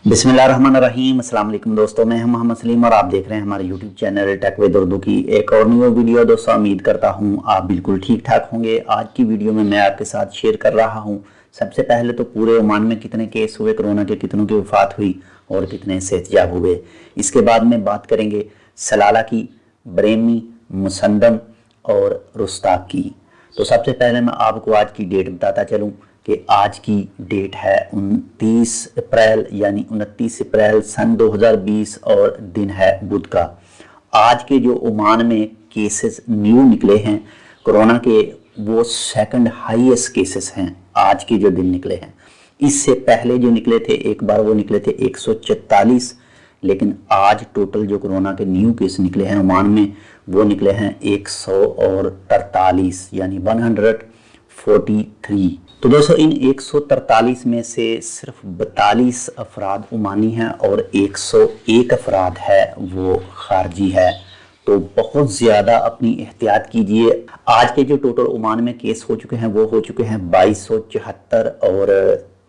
बिस्मिल्लाहिर्रहमानिर्रहीम। अस्सलाम वालेकुम दोस्तों, मैं हूं मोहम्मद सलीम और आप देख रहे हैं हमारे यूट्यूब चैनल techwithurdu की एक और न्यू वीडियो। दोस्तों उम्मीद करता हूं आप बिल्कुल ठीक ठाक होंगे। आज की वीडियो में मैं आपके साथ शेयर कर रहा हूं सबसे पहले तो पूरे ओमान में कितने केस हुए कोरोना के, कितनों की वफात हुई और कितने सेहतयाब हुए। इसके बाद में बात करेंगे सलाला की, buraimi, musandam और रुस्ताक की। तो सबसे पहले मैं आपको आज की डेट बताता चलूं कि आज की डेट है 29 अप्रैल यानी 29 अप्रैल सन 2020 और दिन है बुध का। आज के जो ओमान में केसेस न्यू निकले हैं कोरोना के, वो सेकंड हाईएस्ट केसेस हैं आज के जो दिन निकले हैं। इससे पहले जो निकले थे एक बार वो निकले थे 144, लेकिन आज टोटल जो कोरोना के न्यू केस निकले हैं ओमान में वो निकले हैं 143 यानी 143। तो दोस्तों इन 143 में से सिर्फ 42 अफराद ओमानी हैं और 101 अफराद है वो खारजी है। तो बहुत ज़्यादा अपनी एहतियात कीजिए। आज के जो टोटल ओमान में केस हो चुके हैं वो हो चुके हैं 2274 और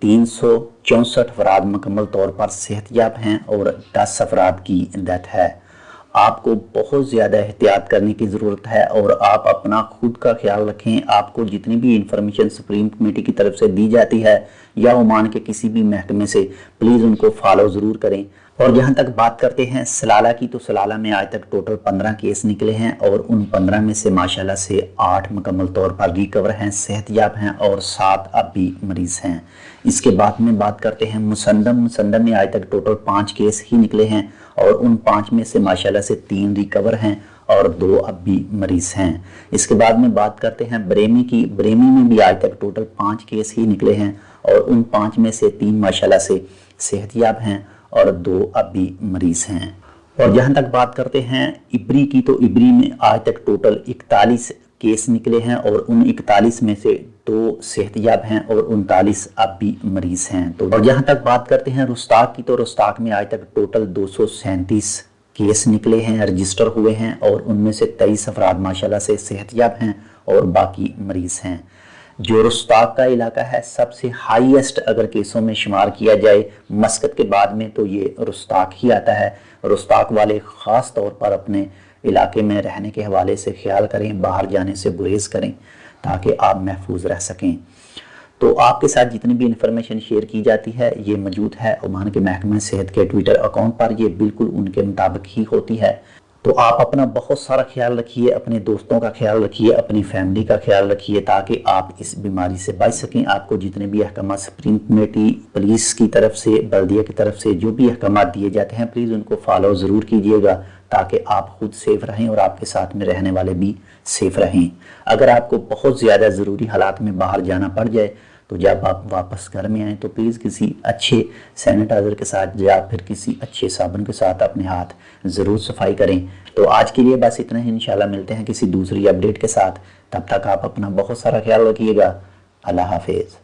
364 अफराद मुकम्मल तौर पर सेहतयाब हैं और 10 अफराद की डेथ है। आपको बहुत ज़्यादा एहतियात करने की ज़रूरत है और आप अपना खुद का ख्याल रखें। आपको जितनी भी इंफॉर्मेशन सुप्रीम कमेटी की तरफ से दी जाती है या ओमान के किसी भी महकमे से, प्लीज़ उनको फॉलो ज़रूर करें। और जहाँ तक बात करते हैं सलाला की, तो सलाला में आज तक टोटल 15 केस निकले हैं और उन 15 में से माशाल्लाह से 8 मुकम्मल तौर पर रिकवर हैं, सेहतयाब हैं और 7 अब भी मरीज़ हैं। इसके बाद में बात करते हैं मुसंदम में आज तक टोटल 5 केस ही निकले हैं और उन 5 में से माशाल्लाह से 3 रिकवर हैं और 2 अब भी मरीज़ हैं। इसके बाद में बात करते हैं buraimi की। buraimi में भी आज तक टोटल 5 केस ही निकले हैं और उन 5 में से 3 माशाल्लाह से सेहतयाब हैं और 2 अब भी मरीज़ हैं। और जहाँ तक बात करते हैं इबरी की, तो इबरी में आज तक टोटल 41 केस निकले हैं और उन 41 में से 2 सेहतयाब हैं और 39 अब भी मरीज़ हैं। तो और जहाँ तक बात करते हैं रुस्ताक की, तो रुस्ताक में आज तक टोटल 237 केस निकले हैं, रजिस्टर हुए हैं और उनमें से 23 अफराद माशाल्लाह से सेहतयाब हैं और बाकी मरीज़ हैं। जो रुस्ताक का इलाका है सबसे हाईएस्ट अगर केसों में शुमार किया जाए मस्कत के बाद में, तो ये रुस्ताक ही आता है। रुस्ताक वाले ख़ास तौर पर अपने इलाके में रहने के हवाले से ख्याल करें, बाहर जाने से गुरेज करें ताकि आप महफूज रह सकें। तो आपके साथ जितनी भी इंफॉर्मेशन शेयर की जाती है ये मौजूद है ओमान के महकमे सेहत के ट्विटर अकाउंट पर, ये बिल्कुल उनके मुताबिक ही होती है। तो आप अपना बहुत सारा ख्याल रखिए, अपने दोस्तों का ख्याल रखिए, अपनी फैमिली का ख्याल रखिए ताकि आप इस बीमारी से बच सकें। आपको जितने भी अहकाम सुप्रीम कमेटी, पुलिस की तरफ से, बल्दिया की तरफ से जो भी अहकाम दिए जाते हैं प्लीज़ उनको फॉलो ज़रूर कीजिएगा ताकि आप खुद सेफ रहें और आपके साथ में रहने वाले भी सेफ रहें। अगर आपको बहुत ज़्यादा ज़रूरी हालात में बाहर जाना पड़ जाए तो जब आप वापस घर में आएँ तो प्लीज़ किसी अच्छे सैनिटाइज़र के साथ या फिर किसी अच्छे साबुन के साथ अपने हाथ ज़रूर सफाई करें। तो आज के लिए बस इतना ही, इंशाल्लाह मिलते हैं किसी दूसरी अपडेट के साथ। तब तक आप अपना बहुत सारा ख्याल रखिएगा। अल्लाह हाफिज़।